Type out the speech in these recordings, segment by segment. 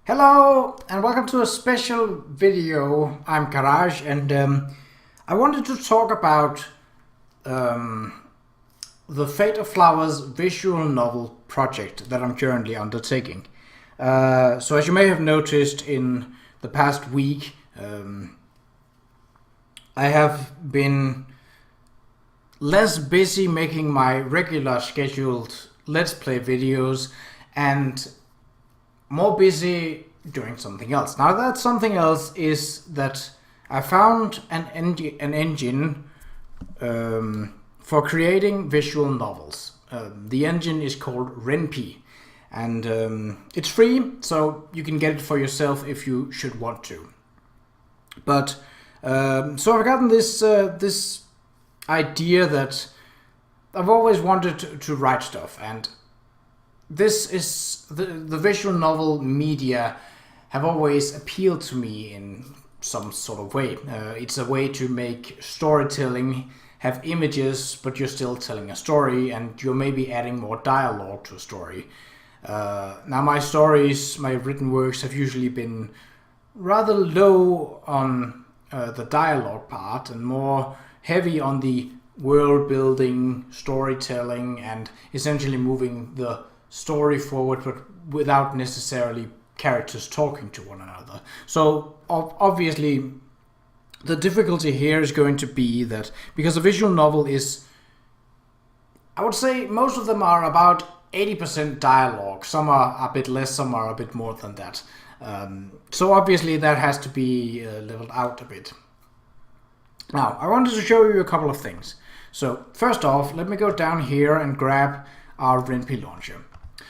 Hello and welcome to a special video. I'm Qa'Rajh and I wanted to talk about the Fate of Flowers visual novel project that I'm currently undertaking. So as you may have noticed in the past week, I have been less busy making my regular scheduled Let's Play videos and more busy doing something else. Now that something else is that I found an engine for creating visual novels. The engine is called Ren'Py and it's free, so you can get it for yourself if you should want to. But so I've gotten this idea that I've always wanted to write stuff, and this is the visual novel media have always appealed to me in some sort of way. It's a way to make storytelling, have images, but you're still telling a story, and you're maybe adding more dialogue to a story. Now my stories, my written works have usually been rather low on the dialogue part and more heavy on the world building, storytelling, and essentially moving the story forward, but without necessarily characters talking to one another. So obviously the difficulty here is going to be that because a visual novel is, I would say most of them are about 80% dialogue. Some are a bit less, some are a bit more than that. So obviously that has to be leveled out a bit. Now I wanted to show you a couple of things. So first off, let me go down here and grab our Ren'Py launcher.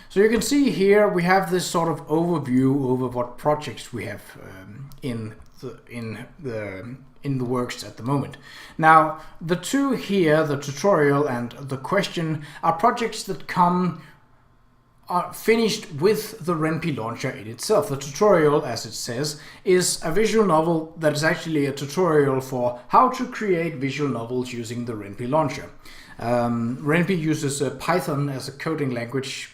So you can see here we have this sort of overview over what projects we have in the works at the moment. Now the two here, the tutorial and the question, are projects that are finished with the Ren'Py launcher in itself. The tutorial, as it says, is a visual novel that is actually a tutorial for how to create visual novels using the Ren'Py launcher. Ren'Py uses Python as a coding language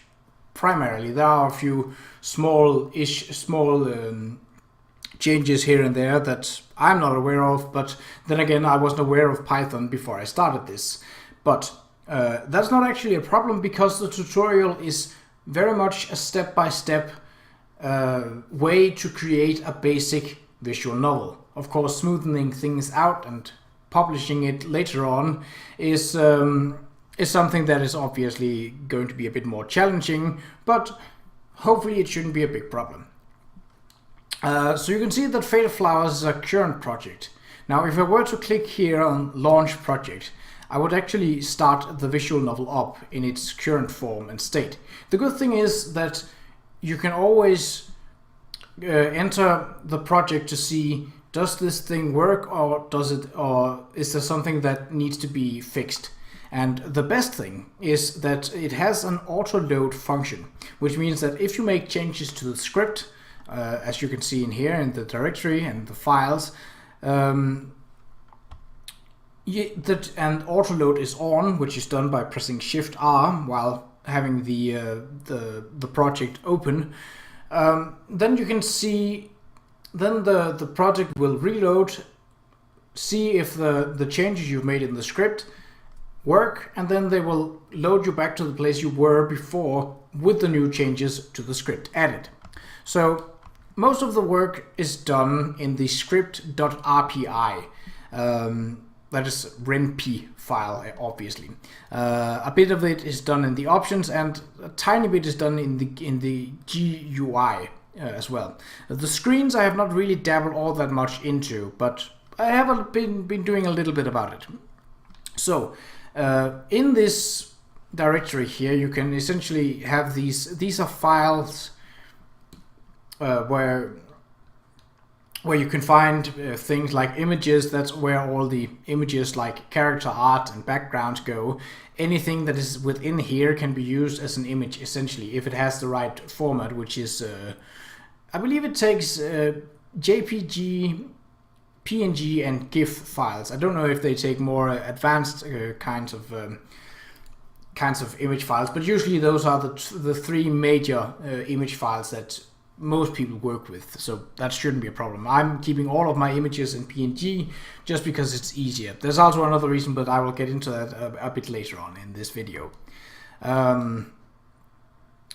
primarily. There are a few small changes here and there that I'm not aware of, but then again I wasn't aware of Python before I started this. But that's not actually a problem, because the tutorial is very much a step-by-step way to create a basic visual novel. Of course, smoothing things out and publishing it later on is something that is obviously going to be a bit more challenging, but hopefully it shouldn't be a big problem. So you can see that Fate of Flowers is a current project. Now if I were to click here on Launch Project, I would actually start the visual novel up in its current form and state. The good thing is that you can always enter the project to see, does this thing work, or is there something that needs to be fixed? And the best thing is that it has an auto load function, which means that if you make changes to the script, as you can see in here in the directory and the files, and auto load is on, which is done by pressing Shift R while having the project open, then you can see, then the project will reload, see if the changes you've made in the script work, and then they will load you back to the place you were before with the new changes to the script added. So most of the work is done in the script.rpi. That is Ren'Py file, obviously. A bit of it is done in the options, and a tiny bit is done in the GUI as well. The screens I have not really dabbled all that much into, but I have been doing a little bit about it. So in this directory here, you can essentially have these are files where you can find things like images. That's where all the images like character art and backgrounds go. Anything that is within here can be used as an image, essentially, if it has the right format, which is, I believe it takes JPG, PNG and GIF files. I don't know if they take more advanced kinds of image files, but usually those are the three major image files that most people work with, so that shouldn't be a problem. I'm keeping all of my images in PNG just because it's easier. There's also another reason, but I will get into that a bit later on in this video.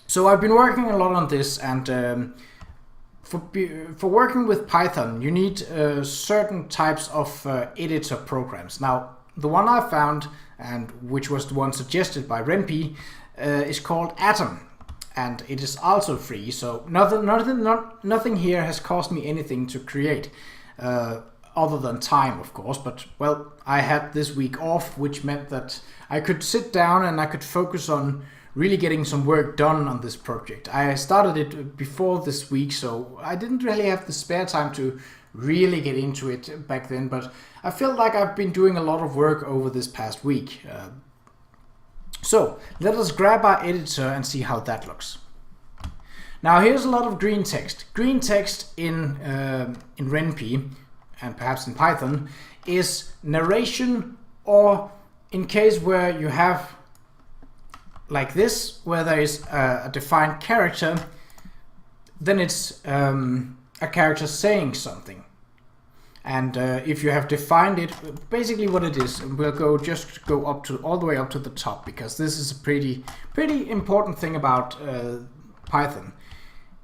So I've been working a lot on this, and for working with Python, you need certain types of editor programs. Now, the one I found, and which was the one suggested by Ren'Py, is called Atom, and it is also free. So nothing here has cost me anything to create, other than time, of course. But well, I had this week off, which meant that I could sit down and I could focus on really getting some work done on this project. I started it before this week, so I didn't really have the spare time to really get into it back then, but I feel like I've been doing a lot of work over this past week. So let us grab our editor and see how that looks. Now here's a lot of green text. Green text in Ren'Py, and perhaps in Python, is narration, or in case where you have like this, where there is a defined character, then it's a character saying something. And if you have defined it, basically what it is, we'll just go up to all the way up to the top, because this is a pretty important thing about Python.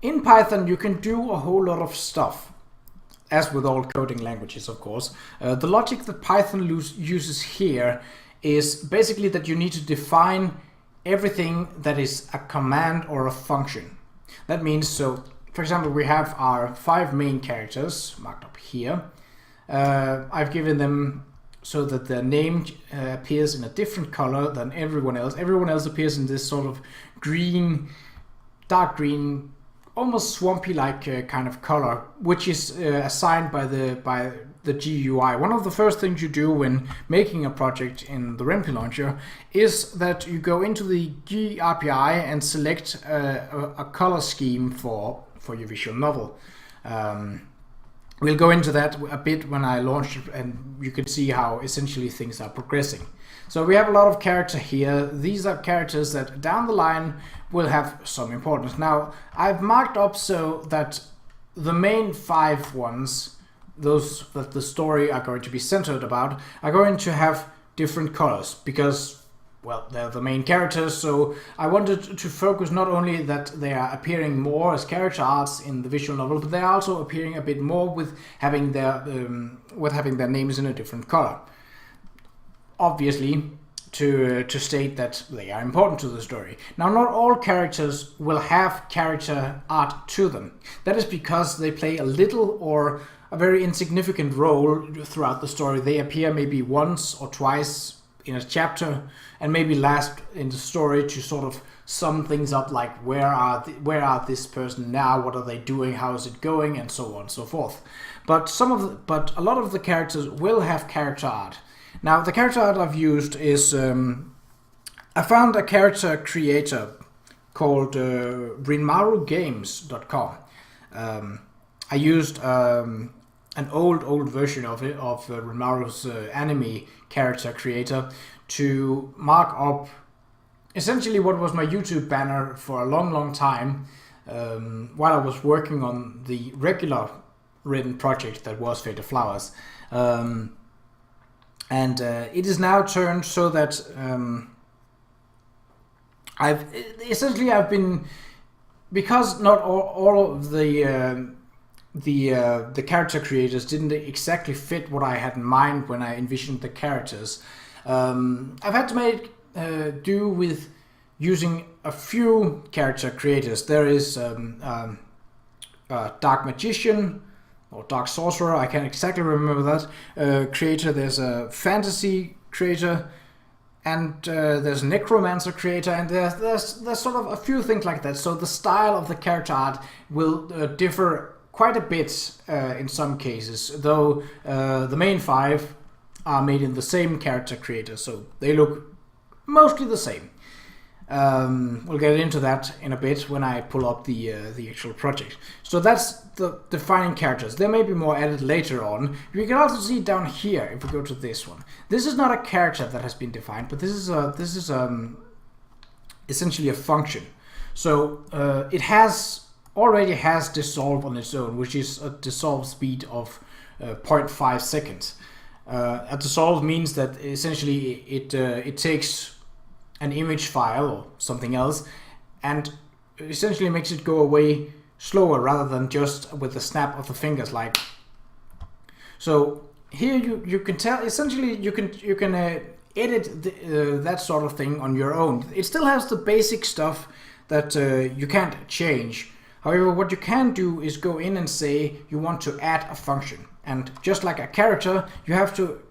In Python, you can do a whole lot of stuff, as with all coding languages, of course. The logic that Python uses here is basically that you need to define everything that is a command or a function. That means, so for example, we have our 5 main characters marked up here. I've given them so that their name appears in a different color than everyone else. Everyone else appears in this sort of green, dark green, almost swampy-like kind of color, which is assigned by the GUI. One of the first things you do when making a project in the Ren'Py launcher is that you go into the GRPI and select a color scheme for your visual novel. We'll go into that a bit when I launch it, and you can see how essentially things are progressing. So we have a lot of character here. These are characters that down the line will have some importance. Now, I've marked up so that the main 5 ones, those that the story are going to be centered about, are going to have different colors, because, well, they're the main characters. So I wanted to focus not only that they are appearing more as character arts in the visual novel, but they're also appearing a bit more with having their names in a different color. Obviously, to state that they are important to the story. Now, not all characters will have character art to them. That is because they play a little or a very insignificant role throughout the story. They appear maybe once or twice in a chapter, and maybe last in the story to sort of sum things up, like where are this person now, what are they doing, how is it going, and so on and so forth. But a lot of the characters will have character art. Now, the character art I've used is I found a character creator called Ren'PyGames.com. I used an old version of it, of Ren'Py's anime character creator, to mark up essentially what was my YouTube banner for a long time, while I was working on the regular written project that was Fate of Flowers. And it is now turned so that I've been, because not all of the character creators didn't exactly fit what I had in mind when I envisioned the characters. I've had to make do with using a few character creators. There is Dark Magician or Dark Sorcerer, I can't exactly remember that creator. There's a Fantasy creator, and there's a Necromancer creator, and there's sort of a few things like that. So the style of the character art will differ quite a bit in some cases, though the main 5 are made in the same character creator, so they look mostly the same. We'll get into that in a bit when I pull up the actual project. So that's the defining characters. There may be more added later on. You can also see down here, if we go to this one, this is not a character that has been defined, but this is essentially a function. So it has already has dissolve on its own, which is a dissolve speed of 0.5 seconds. A dissolve means that essentially it takes an image file or something else and essentially makes it go away slower rather than just with the snap of the fingers. Like so here you can tell essentially you can edit that sort of thing on your own. It still has the basic stuff that you can't change. However, what you can do is go in and say you want to add a function, and just like a character, you have to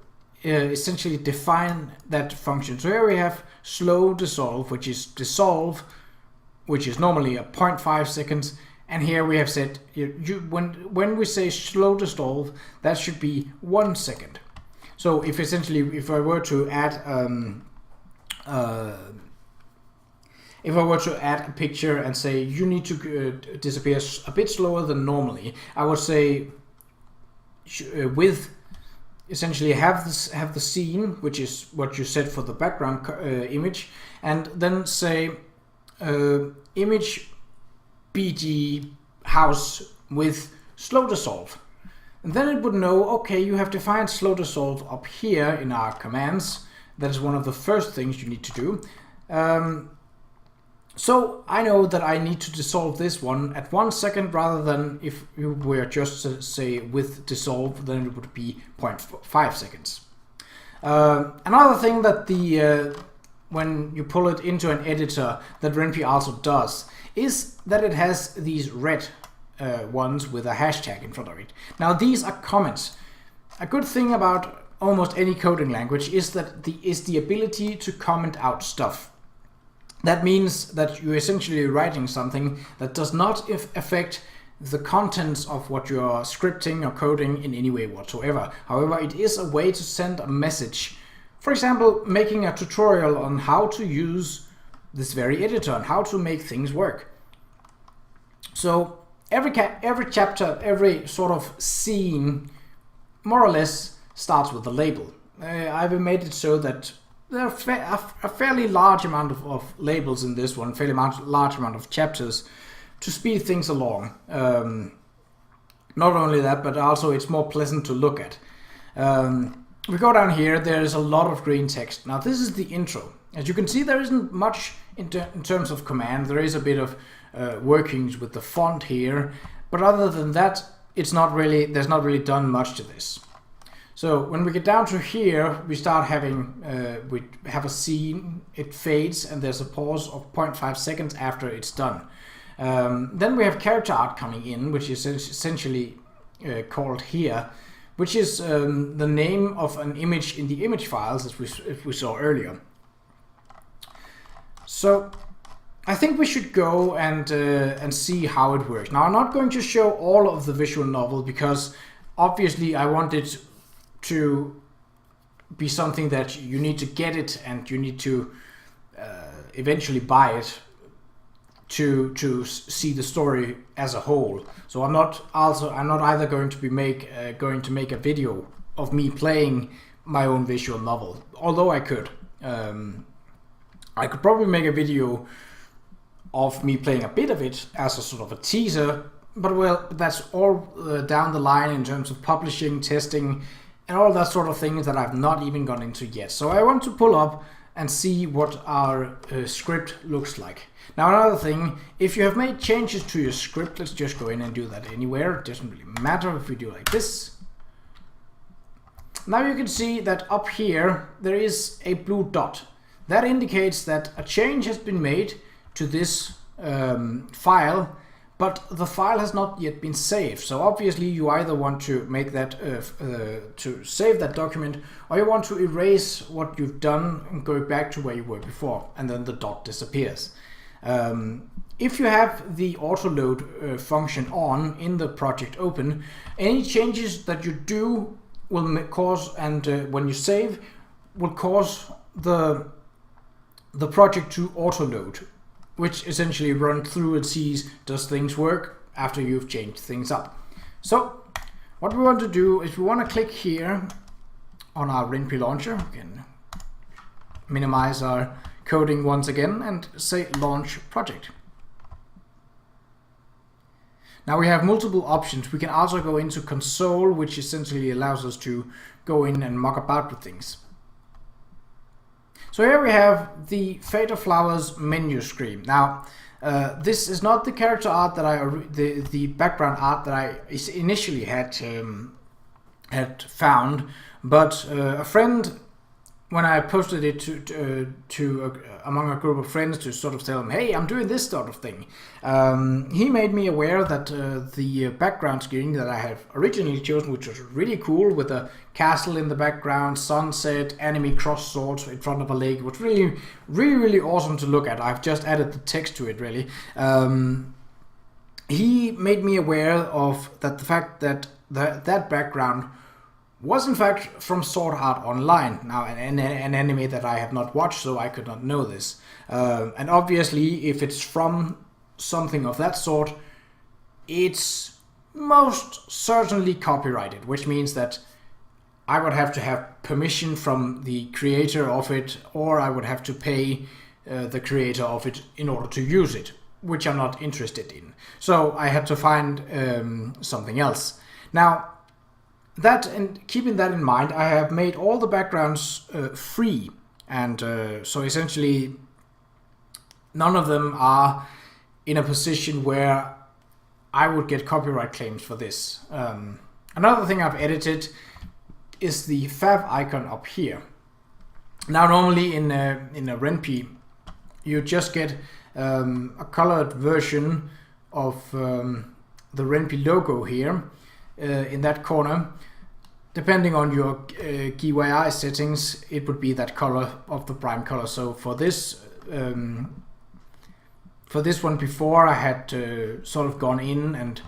essentially define that function. So here we have slow dissolve, which is dissolve, which is normally a 0.5 seconds, and here we have said when we say slow dissolve, that should be 1 second. So if I were to add a picture and say you need to disappear a bit slower than normally, I would say with essentially have the scene, which is what you set for the background image, and then say image BG house with slow dissolve. And then it would know, okay, you have defined slow dissolve up here in our commands. That is one of the first things you need to do. So I know that I need to dissolve this one at 1 second rather than if you were just to say with dissolve, then it would be 0.5 seconds. Another thing that when you pull it into an editor that Ren'Py also does is that it has these red ones with a hashtag in front of it. Now these are comments. A good thing about almost any coding language is that the ability to comment out stuff. That means that you're essentially writing something that does not affect the contents of what you are scripting or coding in any way whatsoever. However, it is a way to send a message. For example, making a tutorial on how to use this very editor and how to make things work. So every chapter, every sort of scene, more or less starts with a label. I've made it so that there are a fairly large amount of labels in this one, fairly large amount of chapters to speed things along. Not only that, but also it's more pleasant to look at. We go down here, there is a lot of green text. Now this is the intro. As you can see, there isn't much in terms of command. There is a bit of workings with the font here, but other than that, there's not really done much to this. So when we get down to here, we start having, we have a scene, it fades, and there's a pause of 0.5 seconds after it's done. Then we have character art coming in, which is essentially called here, which is the name of an image in the image files as we saw earlier. So I think we should go and see how it works. Now I'm not going to show all of the visual novel because obviously I want it to be something that you need to get it and you need to eventually buy it to see the story as a whole. So I'm not either going to make a video of me playing my own visual novel, although I could probably make a video of me playing a bit of it as a sort of a teaser, but well, that's all down the line in terms of publishing, testing, and all that sort of things that I've not even gone into yet. So I want to pull up and see what our script looks like. Now another thing, if you have made changes to your script, let's just go in and do that anywhere. It doesn't really matter if we do like this. Now you can see that up here there is a blue dot. That indicates that a change has been made to this file, but the file has not yet been saved. So obviously you either want to make that to save that document, or you want to erase what you've done and go back to where you were before, and then the dot disappears. If you have the autoload function on in the project open, any changes that you do will cause, and when you save, will cause the project to autoload, which essentially runs through and sees does things work after you've changed things up. So what we want to do is we want to click here on our Ren'Py launcher. We can minimize our coding once again and say launch project. Now we have multiple options. We can also go into console, which essentially allows us to go in and muck about with things. So here we have the Fate of Flowers menu screen. Now this is not the character art that the background art that I initially had found, but a friend, when I posted it to among a group of friends to sort of tell them, hey, I'm doing this sort of thing, he made me aware that the background screen that I have originally chosen, which was really cool, with a castle in the background, sunset, enemy cross swords in front of a lake, was really awesome to look at. I've just added the text to it, really. He made me aware of the fact that that background was in fact from Sword Art Online, now an anime that I have not watched, so I could not know this. And obviously, if it's from something of that sort, it's most certainly copyrighted, which means that I would have to have permission from the creator of it, or I would have to pay the creator of it in order to use it, which I'm not interested in. So I had to find something else. Now, that, and keeping that in mind, I have made all the backgrounds free, and so essentially none of them are in a position where I would get copyright claims for this. Another thing I've edited is the fav icon up here. Now normally in a Ren'Py you just get a colored version of the Ren'Py logo here in that corner. Depending on your Qa'Rajh settings, it would be that color of the prime color. So for this one, before I had sort of gone in and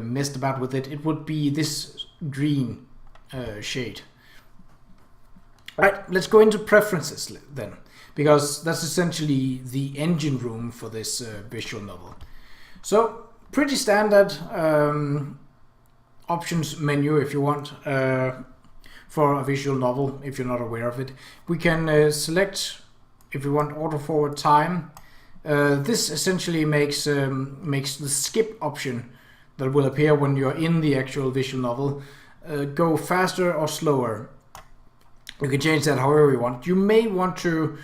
messed about with it, it would be this green shade. Right, let's go into preferences then, because that's essentially the engine room for this visual novel. So pretty standard options menu if you want for a visual novel, if you're not aware of it. We can select if we want auto forward time. This essentially makes the skip option that will appear when you're in the actual visual novel go faster or slower. You can change that however you want. You may want to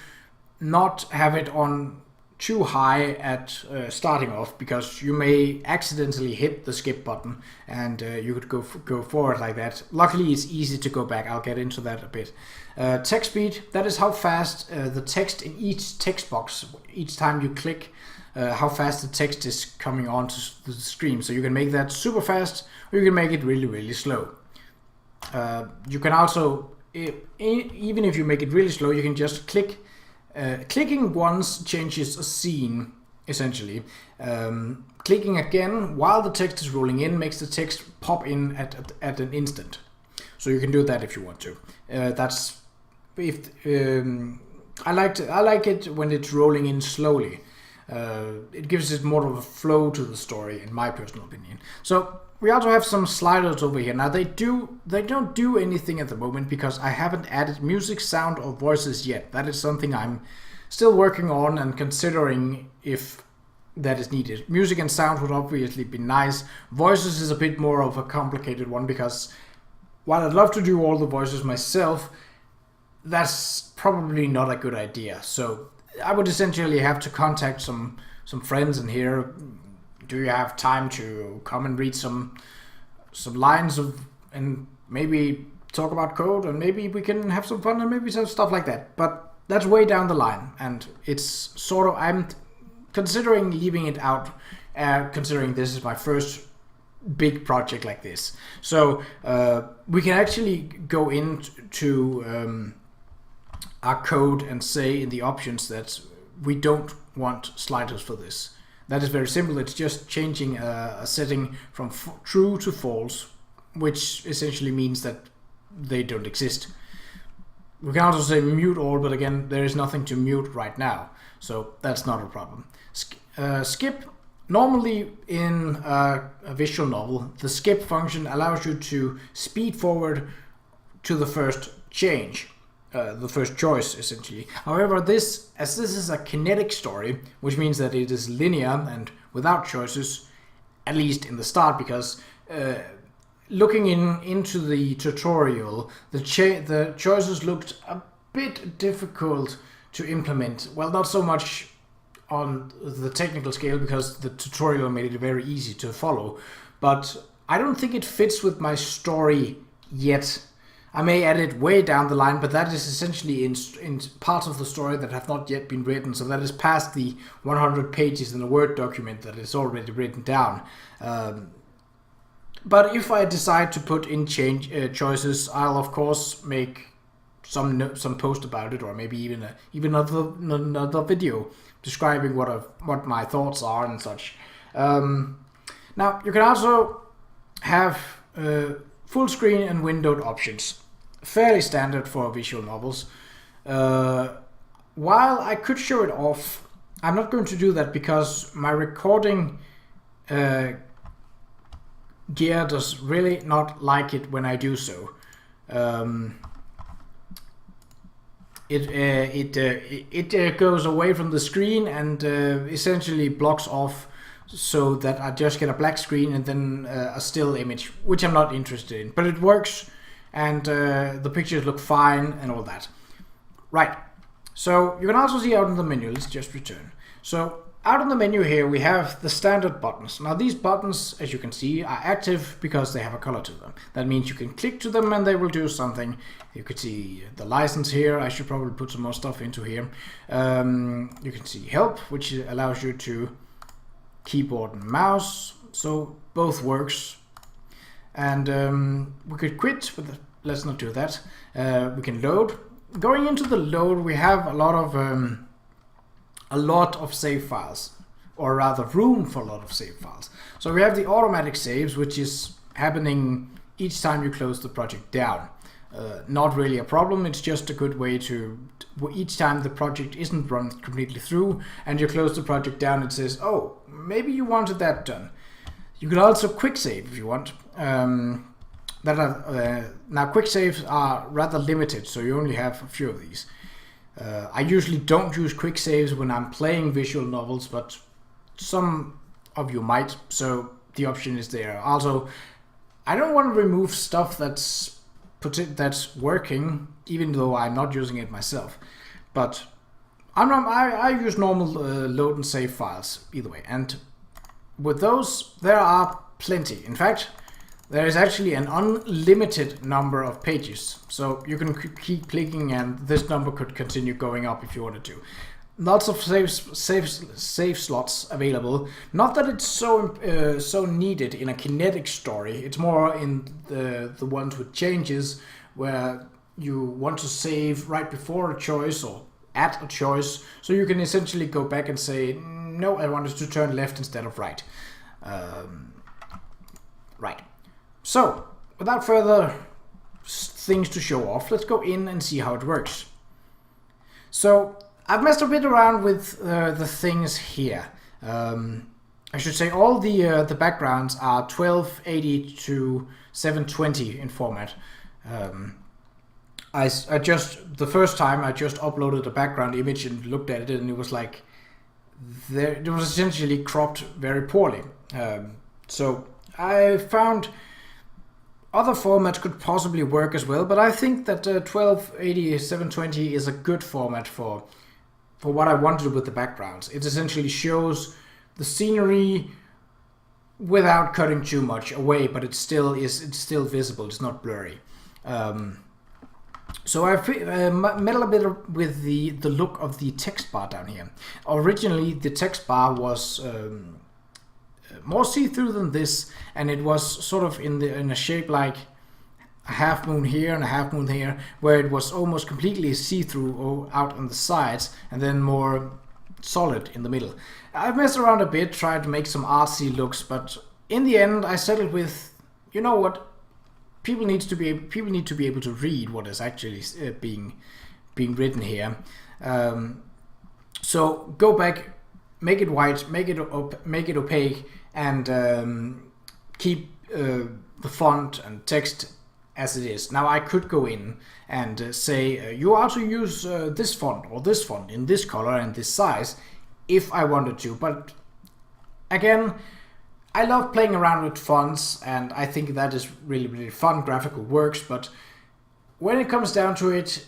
not have it on too high at starting off, because you may accidentally hit the skip button and you could go forward like that. Luckily it's easy to go back. I'll get into that a bit. Text speed, that is how fast the text in each text box, each time you click, how fast the text is coming onto the screen. So you can make that super fast, or you can make it really slow. You can also, even if you make it really slow, you can just click. Clicking once changes a scene, essentially. Clicking again while the text is rolling in makes the text pop in at an instant. So you can do that if you want to. That's if I like it when it's rolling in slowly. It gives it more of a flow to the story, in my personal opinion. So we also have some sliders over here. Now they don't do anything at the moment because I haven't added music, sound, or voices yet. That is something I'm still working on and considering if that is needed. Music and sound would obviously be nice. Voices is a bit more of a complicated one, because while I'd love to do all the voices myself, that's probably not a good idea. So I would essentially have to contact some friends in here. Do you have time to come and read some lines and maybe talk about code, and maybe we can have some fun and maybe some stuff like that. But that's way down the line, and it's sort of, I'm considering leaving it out, considering this is my first big project like this. So we can actually go into our code and say in the options that we don't want sliders for this. That is very simple. It's just changing a setting from true to false, which essentially means that they don't exist. We can also say mute all, but again, there is nothing to mute right now, so that's not a problem. Skip. Normally in a visual novel, the skip function allows you to speed forward to the first change. The first choice, essentially. However, as this is a kinetic story, which means that it is linear and without choices, at least in the start, because looking into the tutorial, the choices looked a bit difficult to implement. Well, not so much on the technical scale, because the tutorial made it very easy to follow, but I don't think it fits with my story yet. I may add it way down the line, but that is essentially in parts of the story that have not yet been written, so that is past the 100 pages in a Word document that is already written down. But if I decide to put in choices, I'll of course make some post about it, or maybe even another video describing what my thoughts are and such. Now you can also have full screen and windowed options, fairly standard for visual novels. While I could show it off, I'm not going to do that because my recording gear does really not like it when I do so. It goes away from the screen and essentially blocks off, so that I just get a black screen and then a still image, which I'm not interested in. But it works, and the pictures look fine and all that. Right, so you can also see out in the menu, let's just return. So out in the menu here we have the standard buttons. Now these buttons, as you can see, are active because they have a color to them. That means you can click to them and they will do something. You could see the license here. I should probably put some more stuff into here. You can see help, which allows you to keyboard and mouse, so both works. And we could quit, but let's not do that. We can load. Going into the load, we have a lot of save files, or rather room for a lot of save files. So we have the automatic saves, which is happening each time you close the project down. Not really a problem, it's just a good way to, each time the project isn't run completely through and you close the project down, it says, oh, maybe you wanted that done. You can also quick save if you want. Now quick saves are rather limited, so you only have a few of these. I usually don't use quick saves when I'm playing visual novels, but some of you might, so the option is there. Also, I don't want to remove stuff that's working, even though I'm not using it myself. But I use normal load and save files either way, and with those there are plenty. In fact, there is actually an unlimited number of pages, so you can keep clicking and this number could continue going up if you wanted to. Lots of save slots available. Not that it's so needed in a kinetic story. It's more in the ones with changes, where you want to save right before a choice or at a choice, so you can essentially go back and say, no, I wanted to turn left instead of right. Right. So, without further things to show off, let's go in and see how it works. So, I've messed a bit around with the things here. I should say all the backgrounds are 1280 to 720 in format. The first time I just uploaded a background image and looked at it, and it was like, it was essentially cropped very poorly. So I found other formats could possibly work as well, but I think that 1280 720 is a good format for what I wanted with the backgrounds. It essentially shows the scenery without cutting too much away, but it's still visible. It's not blurry. So I've meddled a bit with the look of the text bar down here. Originally, the text bar was more see-through than this, and it was sort of in a shape like a half moon here and a half moon here, where it was almost completely see-through out on the sides and then more solid in the middle. I've messed around a bit, tried to make some artsy looks, but in the end I settled with, you know what, people need to be able to read what is actually being written here. So go back, make it white, make it opaque, and keep the font and text as it is. Now I could go in and say you are to use this font or this font in this color and this size if I wanted to, but again, I love playing around with fonts, and I think that is really, really fun, graphical works, but when it comes down to it,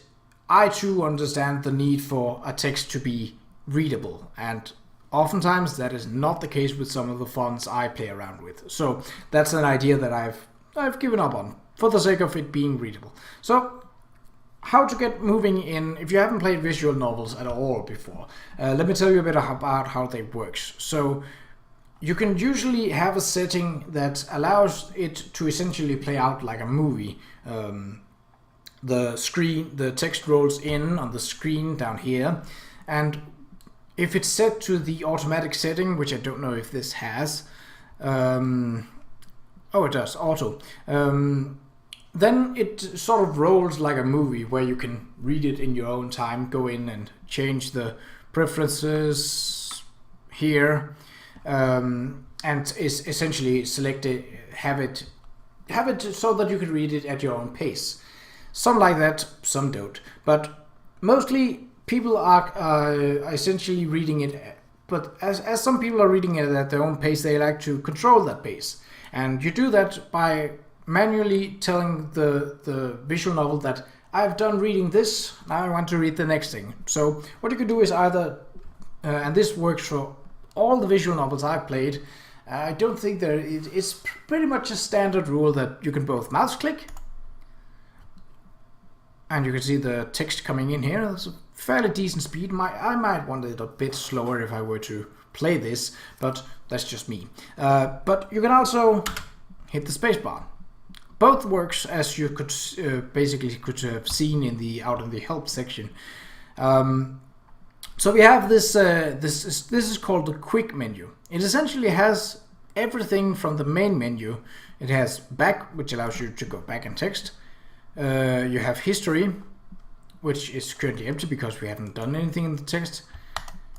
I too understand the need for a text to be readable, and oftentimes that is not the case with some of the fonts I play around with. So that's an idea that I've given up on for the sake of it being readable. So how to get moving in, if you haven't played visual novels at all before, let me tell you a bit about how they work. So you can usually have a setting that allows it to essentially play out like a movie. The text rolls in on the screen down here, and if it's set to the automatic setting, which I don't know if this has, oh, it does, auto, then it sort of rolls like a movie where you can read it in your own time, go in and change the preferences here, and is essentially select it, have it so that you can read it at your own pace. Some like that, some don't, but mostly people are essentially reading it, but as some people are reading it at their own pace, they like to control that pace. And you do that by manually telling the visual novel that I've done reading this, now I want to read the next thing. So what you can do is either, and this works for all the visual novels I've played, I don't think it's pretty much a standard rule that you can both mouse click, and you can see the text coming in here. That's a fairly decent speed. I might want it a bit slower if I were to play this, but that's just me. But you can also hit the spacebar. Both works, as you could basically have seen out in the help section. So we have this. This is called the quick menu. It essentially has everything from the main menu. It has back, which allows you to go back in text. You have history, which is currently empty because we haven't done anything in the text.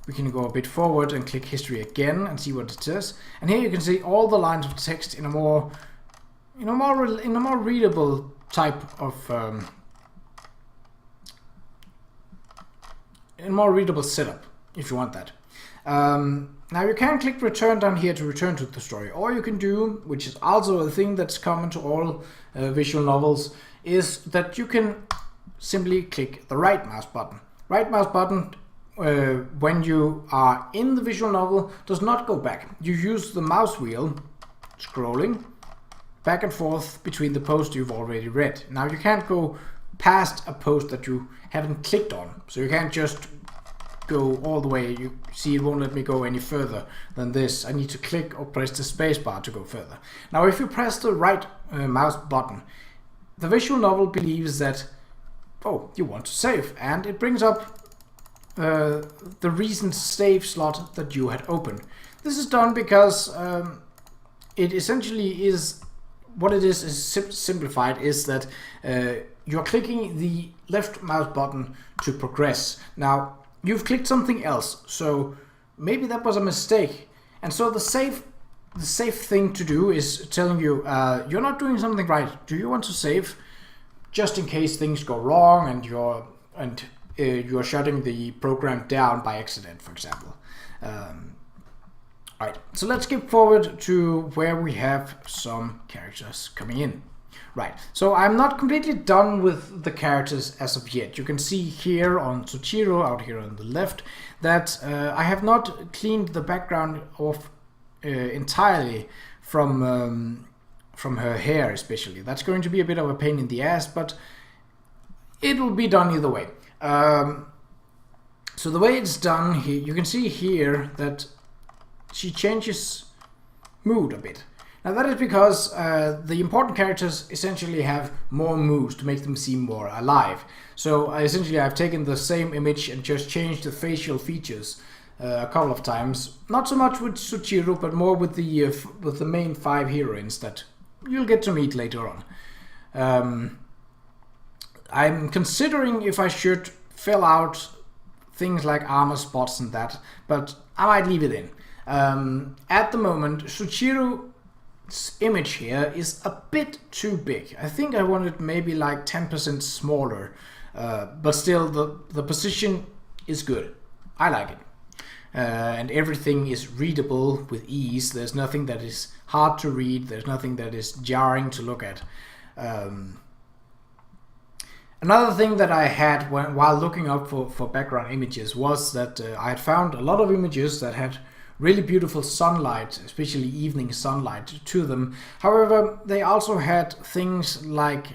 We can go a bit forward and click history again and see what it says. And here you can see all the lines of text in a more readable type of in a more readable setup, if you want that. Now you can click return down here to return to the story, or you can do, which is also a thing that's common to all visual novels, is that you can simply click the right mouse button. Right mouse button, when you are in the visual novel, does not go back. You use the mouse wheel, scrolling back and forth between the posts you've already read. Now you can't go past a post that you haven't clicked on, so you can't just go all the way. You see it won't let me go any further than this. I need to click or press the space bar to go further. Now if you press the right mouse button, the visual novel believes that, oh, you want to save, and it brings up the recent save slot that you had opened. This is done because it essentially is, what it is simplified, is that you're clicking the left mouse button to progress. Now you've clicked something else, so maybe that was a mistake, and so the safe thing to do is telling you you're not doing something right. Do you want to save, just in case things go wrong and you're shutting the program down by accident, for example. Alright, so let's skip forward to where we have some characters coming in. Right, so I'm not completely done with the characters as of yet. You can see here on Qa'Rajh, out here on the left, that I have not cleaned the background off entirely from her hair, especially. That's going to be a bit of a pain in the ass, but it will be done either way. So the way it's done here, you can see here that she changes mood a bit. Now that is because the important characters essentially have more moves to make them seem more alive. So essentially I've taken the same image and just changed the facial features a couple of times. Not so much with Qa'Rajh, but more with the main 5 heroines that you'll get to meet later on. I'm considering if I should fill out things like armor spots and that, but I might leave it in. At the moment, Qa'Rajh's image here is a bit too big. I think I want it maybe like 10% smaller, but still the position is good. I like it. and everything is readable with ease. There's nothing that is hard to read. There's nothing that is jarring to look at. Another thing that I had while looking up for background images was that I had found a lot of images that had really beautiful sunlight, especially evening sunlight to them. However, they also had things like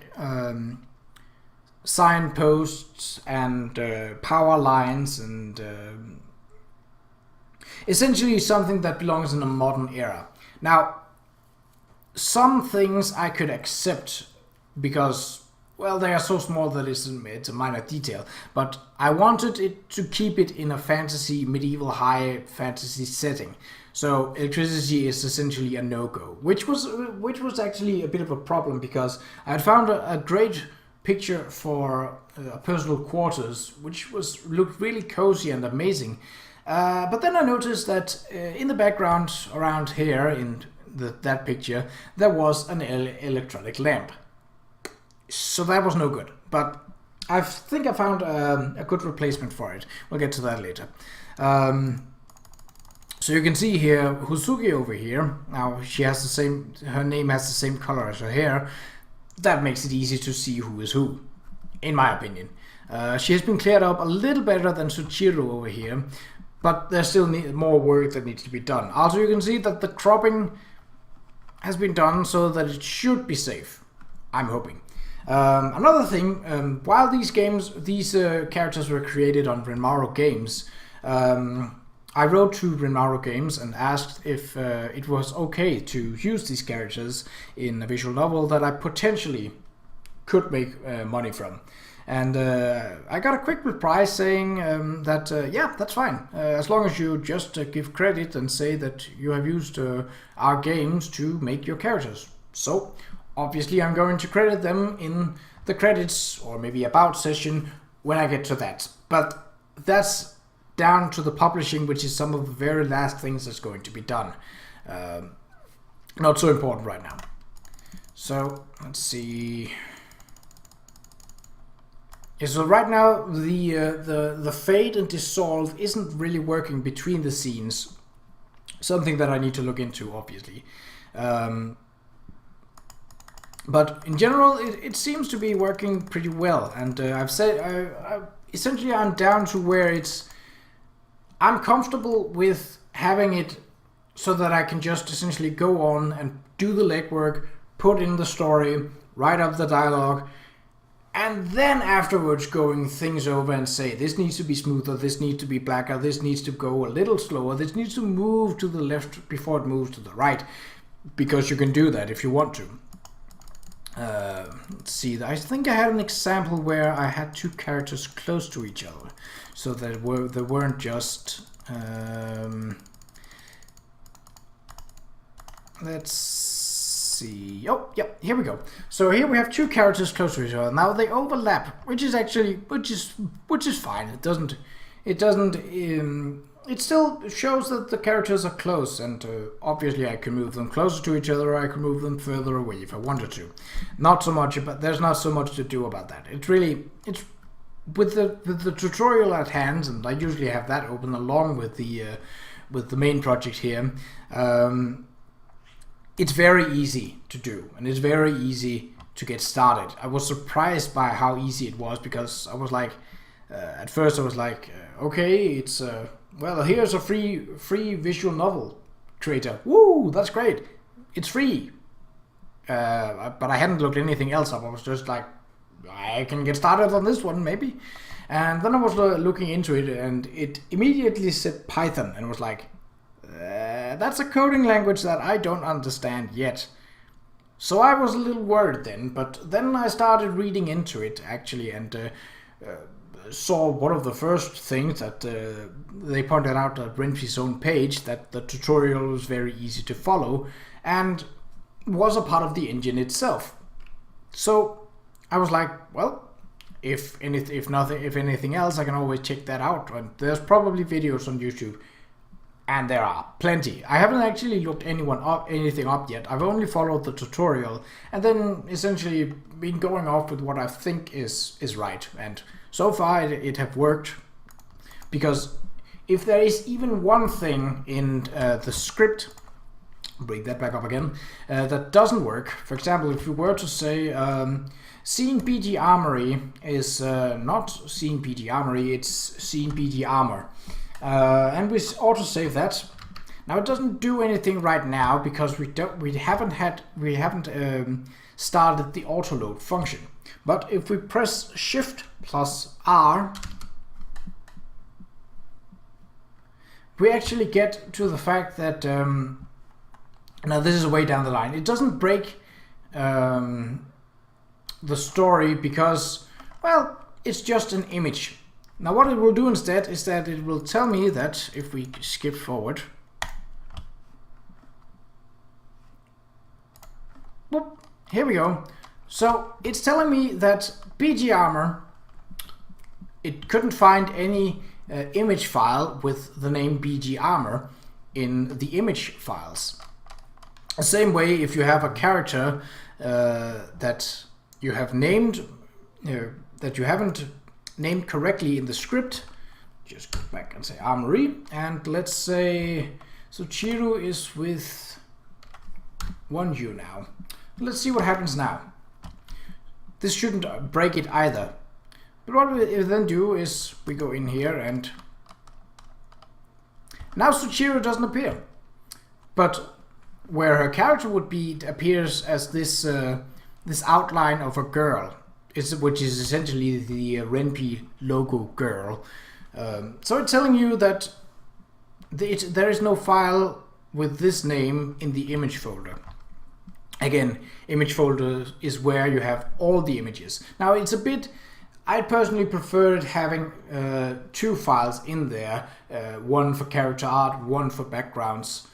signposts and power lines and essentially something that belongs in a modern era. Now, some things I could accept because, well, they are so small that it's a minor detail, but I wanted it to keep it in a fantasy, medieval high fantasy setting. So electricity is essentially a no-go, which was actually a bit of a problem because I had found a great picture for personal quarters, which looked really cozy and amazing. But then I noticed that in the background around here in that picture, there was an electronic lamp. So that was no good, but I think I found a good replacement for it. We'll get to that later. So you can see here Husugi over here. Now she has the same. Her name has the same color as her hair. That makes it easy to see who is who, in my opinion. She has been cleared up a little better than Suchiro over here, but there's still more work that needs to be done. Also, you can see that the cropping has been done so that it should be safe. I'm hoping. Another thing, while these characters were created on Ren'Py Games, I wrote to Ren'Py Games and asked if it was okay to use these characters in a visual novel that I potentially could make money from. And I got a quick reply saying that yeah, that's fine, as long as you just give credit and say that you have used our games to make your characters. So obviously I'm going to credit them in the credits or maybe about session when I get to that. But that's down to the publishing, which is some of the very last things that's going to be done. Not so important right now. So let's see. Yeah, so right now the fade and dissolve isn't really working between the scenes. Something that I need to look into, obviously. But in general, it seems to be working pretty well. And I've said, essentially I'm down to where I'm comfortable with having it so that I can just essentially go on and do the legwork, put in the story, write up the dialogue, and then afterwards going things over and say, this needs to be smoother, this needs to be blacker, this needs to go a little slower, this needs to move to the left before it moves to the right, because you can do that if you want to. Let's see, I think I had an example where I had two characters close to each other, so that they weren't just... let's see. Oh, yep, here we go. So here we have two characters close to each other. Now they overlap, which is fine. It still shows that the characters are close, and obviously I can move them closer to each other, or I can move them further away if I wanted to. Not so much, but there's not so much to do about that. It's with the tutorial at hand, and I usually have that open along with the main project here. It's very easy to do, and it's very easy to get started. I was surprised by how easy it was, because I was like, at first I was like, okay, it's well, here's a free visual novel creator. Woo, that's great. It's free. But I hadn't looked anything else up. I was just like, I can get started on this one, maybe. And then I was looking into it, and it immediately said Python, and was like, that's a coding language that I don't understand yet. So I was a little worried then, but then I started reading into it, actually, and saw one of the first things that they pointed out at Ren'Py's own page, that the tutorial was very easy to follow, and was a part of the engine itself. So I was like, well, if anything else, I can always check that out. And there's probably videos on YouTube, and there are plenty. I haven't actually looked anything up yet. I've only followed the tutorial, and then essentially been going off with what I think is right. And so far it have worked, because if there is even one thing in the script, bring that back up again, that doesn't work. For example, if you were to say scene PG Armory is not scene PG Armory, it's scene PG Armor. And we autosave that. Now it doesn't do anything right now because we haven't started the autoload function. But if we press Shift plus R, we actually get to the fact that now this is way down the line. It doesn't break the story because, well, it's just an image. Now what it will do instead is that it will tell me that if we skip forward, whoop, here we go. So it's telling me that PG Armor, it couldn't find any image file with the name PG Armor in the image files. The same way, if you have a character that you have named, that you haven't named correctly in the script, just go back and say Armory, and let's say, so Qa'Rajh is with 1U now. Let's see what happens now. This shouldn't break it either. But what we then do is we go in here and now Qa'Rajh doesn't appear. But where her character would be, it appears as this this outline of a girl, which is essentially the Ren'Py logo girl. So it's telling you that there is no file with this name in the image folder. Again, image folder is where you have all the images. Now it's a bit, I personally prefer having two files in there, one for character art, one for backgrounds,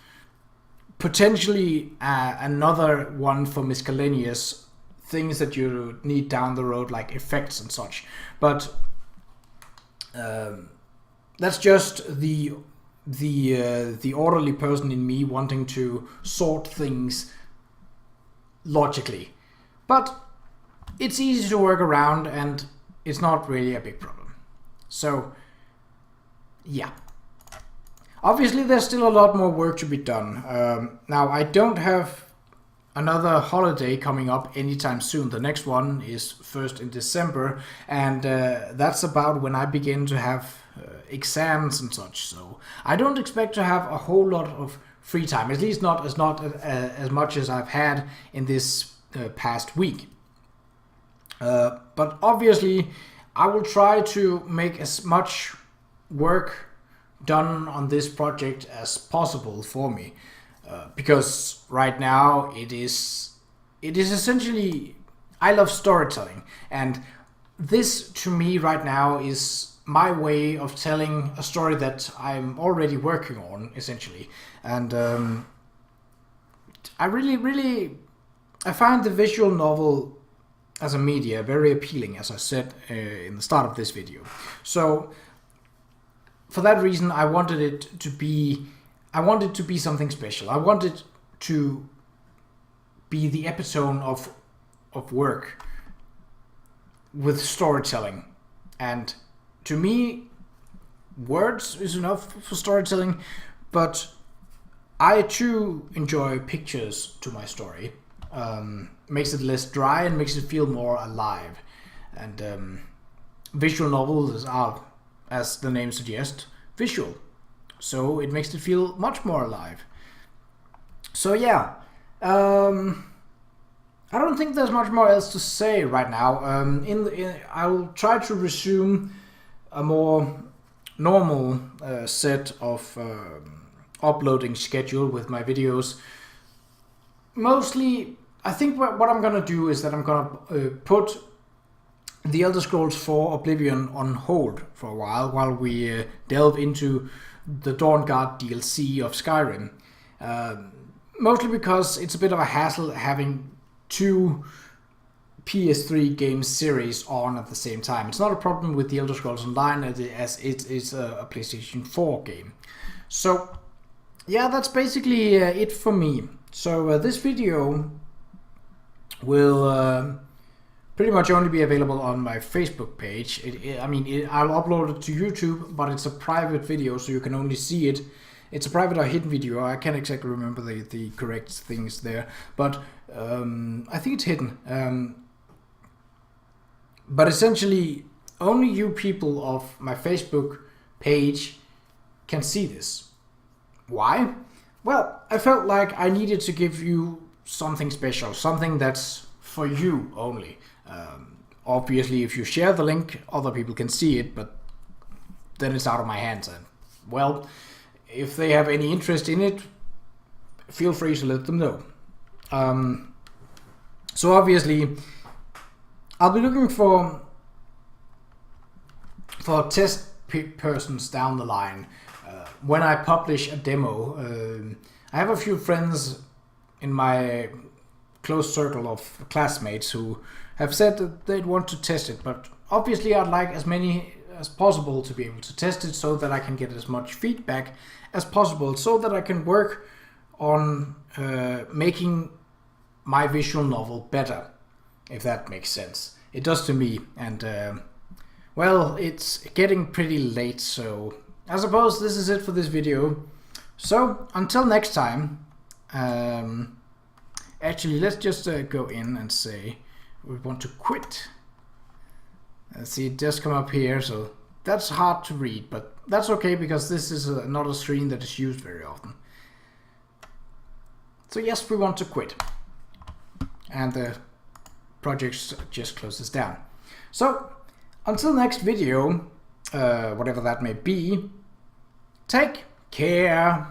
potentially another one for miscellaneous things that you need down the road, like effects and such. But that's just the orderly person in me wanting to sort things logically. But it's easy to work around and it's not really a big problem. So yeah, obviously there's still a lot more work to be done. Now I don't have another holiday coming up anytime soon. The next one is first in December, and that's about when I begin to have exams and such. So I don't expect to have a whole lot of free time, at least not as much as I've had in this past week. But obviously I will try to make as much work done on this project as possible for me, because right now it is essentially, I love storytelling, and this to me right now is my way of telling a story that I'm already working on, essentially. And I find the visual novel as a media very appealing, as I said in the start of this video. So for that reason, I wanted it to be something special. I wanted to be the epitome of work with storytelling. And to me, words is enough for storytelling, but I too enjoy pictures to my story. Makes it less dry and makes it feel more alive. And visual novels are, as the name suggests, visual. So it makes it feel much more alive. So yeah, I don't think there's much more else to say right now. I'll try to resume a more normal set of uploading schedule with my videos. Mostly, I think what I'm gonna do is that I'm gonna put The Elder Scrolls 4 Oblivion on hold for a while we delve into the Dawnguard DLC of Skyrim. Mostly because it's a bit of a hassle having two PS3 game series on at the same time. It's not a problem with The Elder Scrolls Online as it is a PlayStation 4 game. So yeah, that's basically it for me. So this video will pretty much only be available on my Facebook page. I'll upload it to YouTube, but it's a private video, so you can only see it. It's a private or hidden video. I can't exactly remember the correct things there, but I think it's hidden. But essentially, only you people of my Facebook page can see this. Why? Well, I felt like I needed to give you something special, something that's for you only. Obviously, if you share the link, other people can see it, but then it's out of my hands. And, well, if they have any interest in it, feel free to let them know. So obviously, I'll be looking for test persons down the line. When I publish a demo, I have a few friends in my close circle of classmates who have said that they'd want to test it, but obviously I'd like as many as possible to be able to test it so that I can get as much feedback as possible, so that I can work on making my visual novel better, if that makes sense. It does to me, and well, it's getting pretty late, so I suppose this is it for this video. So until next time, actually let's just go in and say we want to quit. Let's see, it does come up here, so that's hard to read, but that's okay because this is not a screen that is used very often. So yes, we want to quit, and the project just closes down. So until next video, whatever that may be, take care.